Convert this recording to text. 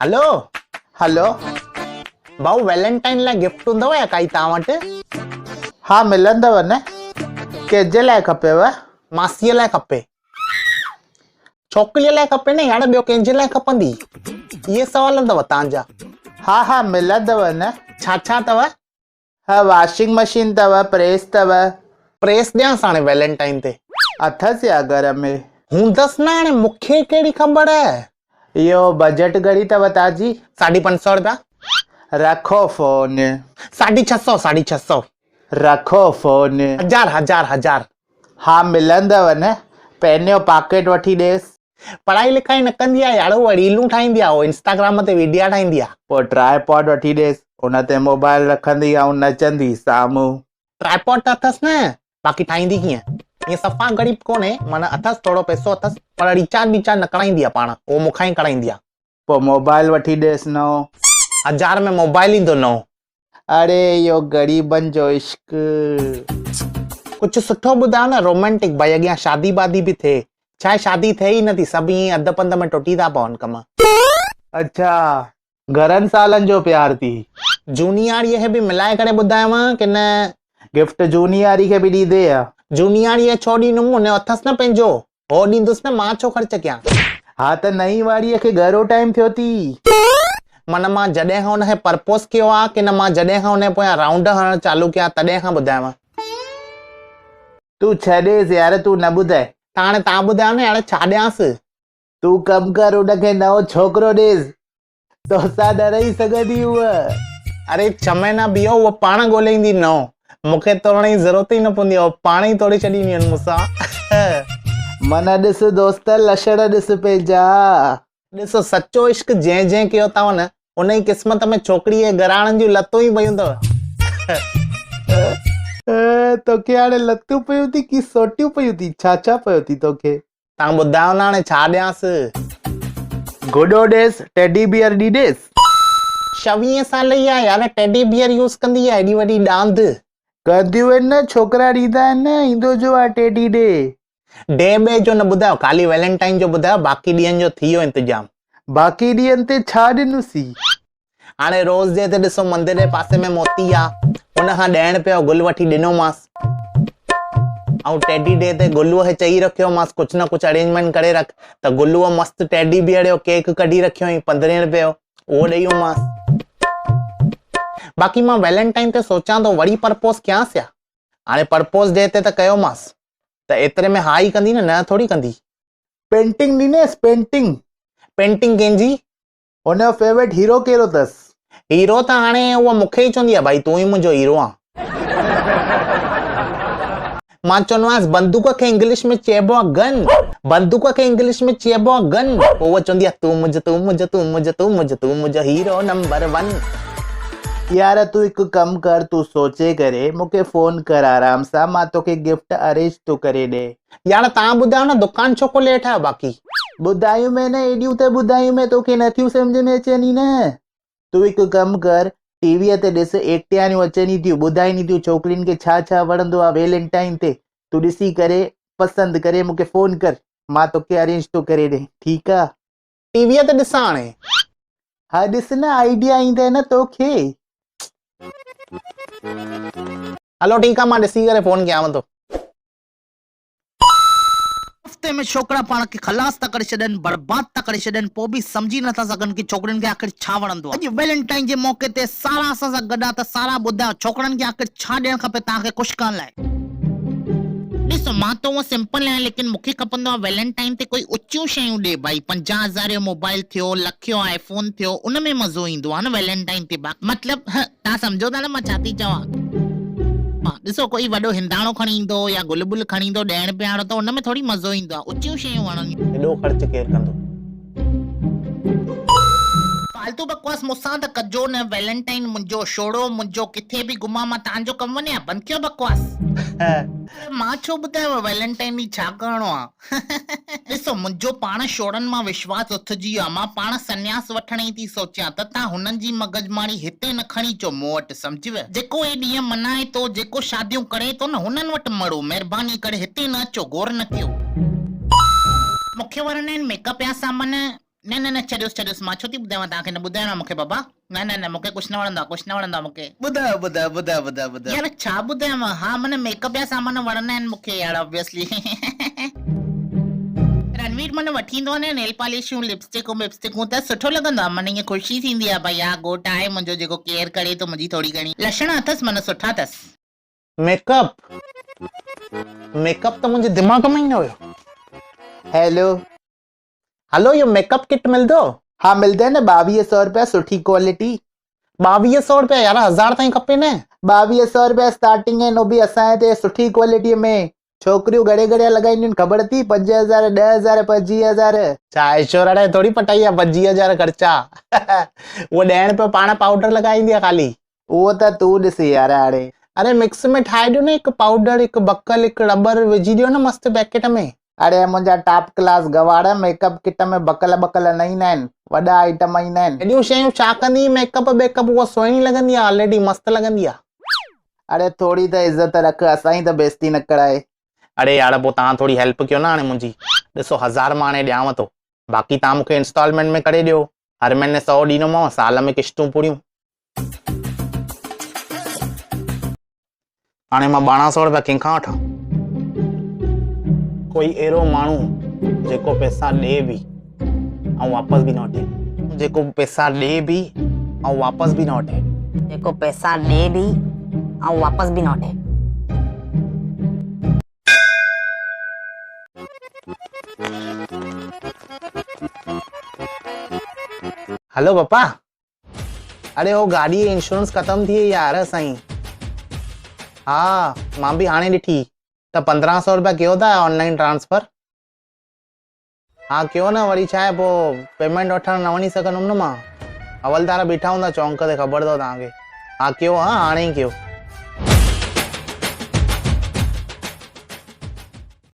Hello hello. भाऊ Valentine लाइ gift हूंदव या काई तव्हां वटि? हाँ मिलंदव न। कंहिंजे लाइ खपेव? मासीअ लाइ खपे। छोकिरीअ लाइ खपे न यार, ॿियो कंहिंजे लाइ खपंदी? इहे सवाल अथव तव्हांजा। हाँ हाँ मिलंदव न। छा छा अथव? हाँ वॉशिंग मशीन अथव, प्रेस अथव। प्रेस ॾियांसि हाणे वैलेंटाइन ते? अथसि या घर में? हूंदसि न, हाणे मूंखे कहिड़ी ख़बर? इहो बजट घणी अथव तव्हांजी? 550 रुपया। रखो फोन। 650, 650। रखो फोन। 1000। हाँ मिलंदव न। पहिरियों पॉकेट वठी ॾेसि। पढ़ाई लिखाई न कंदी आहे यार, उहा रीलूं ठाहींदी आहे, उहो इंस्टाग्राम ते वीडियो ठाहींदी आहे। पोइ ट्राईपॉड वठी ॾेसि, उन ते मोबाइल रखंदी ऐं नचंदी साम्हूं। ट्राईपॉड त अथसि न, बाक़ी ठाहींदी कीअं? ईअं सफ़ा ग़रीब कोन्हे, माना अथसि थोरो पैसो अथसि, पर रिचार्ज न कराईंदी आहे पाण, उहो मूंखां ई कराईंदी आहे। पोइ मोबाइल वठी ॾेसि नओं। 1000 में मोबाइल ईंदो नओं? अरे इहो ग़रीबनि जो इश्क। कुझु सुठो ॿुधायो न, रोमांटिक, भई अॻियां शादी वादी बि थिए। छा आहे, शादी थिए ई नथी, सभु ईअं अधु पंध में टुटी था पवनि कम। अच्छा, घणनि सालनि जो प्यार थी? जूनियारीअ खे बि मिलाए करे ॿुधायांव की न? गिफ्ट जूनियारी खे बि ॾींदे या? जूनियारीअ छो ॾींदुमि, हुन अथसि न पंहिंजो, हो ॾींदुसि न, मां छो ख़र्च कयां? हा त नई वारीअ खे घणो टाइम थियो थी? माना मां जॾहिं खां हुनखे प्रपोज़ कयो आहे की न, मां जॾहिं खां हुनजे पोयां राउंड हणणु चालू कया तॾहिं खां ॿुधायांव। तूं छॾेसि यार, तूं न ॿुधाए। त हाणे तव्हां ॿुधायो न यार, छा ॾियांसि? तूं कमु कर, उनखे नओं छोकिरो ॾेसि, तोसां न रही सघंदी उहा। अरे 6 महीना बीहो, उहो पाण ॻोल्हे ईंदी नओं, मूंखे तोड़ण जी ज़रूरत ई न पवंदी, उहो पाण ई तोड़े छॾींदी आहिनि मूंसां। मन ॾिस दोस्त, लछण ॾिस पंहिंजा। ॾिसो, सचो इश्क जंहिं जंहिं कयो अथव न, उन जी क़िस्मत में छोकिरीअ घराणनि जूं लतूं ई पयूं अथव। तोखे हाणे लतूं पयूं थी की सोटियूं पयूं थी? छा छा पयो थी तोखे? तव्हां ॿुधायो न हाणे छा ॾियांसि? गुॾो ॾेसि, टेडी बियर ॾेसि। 26 साल जी आहे यार, टेडी बियर यूज़ कंदी आहे, एॾी वॾी डांद। कंदियूं आहिनि न, छोकिरा ॾींदा आहिनि न, ईंदो जो आहे टेडी डे। डे बे जो न ॿुधायो, ख़ाली वैलेंटाइन जो ॿुधायो, बाक़ी ॾींहंनि जो थी वियो इंतजाम। बाक़ी ॾींहंनि ते छा ॾिनुसी? हाणे रोज़ जे ते ॾिसो, मंदिर जे पासे में मोती आहे, उनखां ॾियण पियो, गुल वठी ॾिनोमांसि। ऐं टेडी डे ते गुलूअ खे चई रखियोमांसि कुझु न कुझु अरेंजमेंट करे रख, त गुलूअ मस्तु टेडी बियर जो केक कढी रखियो हुई 15 रुपए जो, उहो ॾेई वियोमांसि। बाक़ी मां वैलेंटाइन ते सोचां थो वरी प्रपोज़ कयांसि या? हाणे प्रपोज़ डे ते त कयोमांसि, त एतिरे में हा ई कंदी न थोरी कंदी। Painting ॾिनेसि, painting. पेंटिंग कंहिंजी? हुनजो फेवरेट हीरो कहिड़ो अथसि? हीरो त हाणे उहा मूंखे ई चवंदी आहे, भाई तूं ई मुंहिंजो हीरो आहे। मां चवंदोमांसि बंदूक खे इंग्लिश में चइबो आहे गन, बंदूक खे इंग्लिश में चइबो आहे गन। पोइ उहा चवंदी आहे तूं मुंहिंजो हीरो नंबर 1। यार तूं हिकु कमु कर, तूं सोचे करे मूंखे फोन कर आराम सां, मां तोखे गिफ्ट अरेंज थो करे ॾे। यार तव्हां ॿुधायो न, दुकान छो खोले वेठा आहियो? बाक़ी ॿुधायूं में न, एॾियूं त ॿुधायूं में तोखे नथियूं सम्झ में अचनि न। तूं हिकु कमु कर, टीवीअ ते ॾिस, एकटियानियूं अचनि थियूं, ॿुधाइनि थियूं छोकिरियुनि खे छा छा वणंदो आहे वैलेंटाइन ते। तूं ॾिसी करे पसंदि करे मूंखे फोन कर, मां तोखे अरेंज थो करे ॾे, ठीकु आहे? टीवीअ ते ॾिसां हाणे? हा ॾिस न, आइडिया ईंदे न तोखे। हलो ठीकु आहे, मां ॾिसी करे फोन कयांव थो। हफ़्ते में छोकिरा पाण खे खलास था करे छॾनि, बर्बाद था करे छॾनि, पोइ बि सम्झी नथा सघनि कि छोकिरियुनि खे आख़िर छा वणंदो आहे। अॼु वैलेंटाइन जे मौके ते सारा असां सां गॾु आहे, त सारा ॿुधायो छोकिरनि खे आख़िर छा ॾियणु खपे तव्हांखे ख़ुशि करण लाइ। ॾिसो, मां त उहो सिंपल आहियां, लेकिन मूंखे खपंदो आहे वैलेंटाइन ते कोई ऊचियूं शयूं ॾे। भाई 50,000 जो मोबाइल थियो, लख जो आईफोन थियो, उन में मज़ो ईंदो आहे न वैलेंटाइन ते। मतिलबु तव्हां सम्झो था न मां छा थी चवां? ॾिसो, कोई वॾो हिंदाणो खणी ईंदो या गुल बुल खणी ईंदो ॾियण पियारो, त उन में थोरी मज़ो ईंदो आहे। ऊचियूं शयूं वणंदियूं। एॾो ख़र्च केरु कंदो? फालतू बकवास मूंसां त कजो न। वैलेंटाइन मुंहिंजो, छोड़ो मुंहिंजो, किथे बि घुमां मां तव्हांजो कमु वञे, बंदि कयो बकवास। मां छो ॿुधायो वैलेंटाइन ॾींहुं छा करणो आहे? ॾिसो, मुंहिंजो पाण छोड़नि मां विश्वास उथिजी वियो आहे, मां पाण संन्यास वठण जी थी सोचियां, त तव्हां हुननि जी मगजमारी हिते न खणी अचो मूं वटि, सम्झिव? जेको हे ॾींहं मनाए थो, जेको शादियूं करे थो न, हुननि वटि मड़ो, महिरबानी करे हिते न अचो, गौर न कयो। मूंखे वणंदा आहिनि मेकअप जा सामान, न न न छॾियोसि मां छो थी ॿुधायां तव्हांखे न ॿुधाइणो आहे मूंखे बाबा न न न मूंखे कुझु न वणंदो आहे मूंखे ॿुधायो यार छा ॿुधायांव हा मन मेकअप जा सामान वणंदा आहिनि मूंखे यार ऑब्वियसली रणवीर मन वठी ईंदो आहे न नेल पॉलिशूं लिपस्टिकूं विपस्टिकूं त सुठो लॻंदो आहे मन ईअं ख़ुशी थींदी आहे भई हा घोट आहे मुंहिंजो जेको केयर करे थो मुंहिंजी थोरी घणी लक्षण अथसि मन सुठा अथसि मेकअप त मुंहिंजे दिमाग़ में ई न हुयो। हेलो हलो इहो मेकअप किट मिलंदो? हाँ मिलंदा आहिनि न 2200 रुपया सुठी क्वालिटी 2200 रुपया यार 1000 ताईं खपे न। 2200 रुपया स्टार्टिंग आहिनि उहो बि असांजे हिते सुठी क्वालिटीअ में। छोकिरियूं घड़े घड़े लॻाईंदियूं आहिनि ख़बर अथई 5000 10000 25000 छा ऐश्वर्या राय थोड़ी पटाई आहे 25000 ख़र्चा उहो ॾियण पियो पाण पाउडर लॻाईंदी आहे खाली। उहो त तूं ॾिसी यार हाणे अरे मिक्स में ठाहे ॾियो न हिकु पाउडर हिकु बकल हिकु रबर विझी ॾियो न मस्त पैकेट में। अरे मुंहिंजा टॉप क्लास गवाड़ मेकअप किट में बकल बकल न ईंदा आहिनि वॾा आइटम ईंदा आहिनि। एॾियूं शयूं छा कंदी मेकअप बेकअप उहा सुहिणी लॻंदी आहे ऑलरेडी मस्त लॻंदी आहे। अरे थोड़ी त इज़त रख असांजी त बेइज़ती न कराए। अरे यार पोइ तव्हां थोरी हेल्प कयो न हाणे मुंहिंजी। ॾिसो 1000 मां हाणे ॾियांव थो बाक़ी तव्हां मूंखे इंस्टॉलमेंट में करे ॾियो हर महीने 100 ॾींदोमांव साल में किश्तूं पूरियूं। हाणे मां 1200 रुपया कंहिंखां वठां? कोई अहिड़ो माण्हू जेको पैसा ॾे बि ऐं वापसि बि न वठे जेको पैसा ॾे बि ऐं वापसि बि न वठे जेको पैसा ॾे बि ऐं वापसि बि न वठे। हेलो पप्पा अरे वो गाड़ी जी इंश्योरेंस ख़त्म थी वई यार साईं। हा मां बि हाणे ॾिठी त 1500 रुपया कयो था ऑनलाइन ट्रांसफर। हा कयो न वरी छा आहे पोइ पेमेंट वठण न वञी सघंदुमि न मां। हवलदार बीठा हूंदा चौंक ते ख़बर अथव तव्हांखे। हा कयो हाणे ई कयो।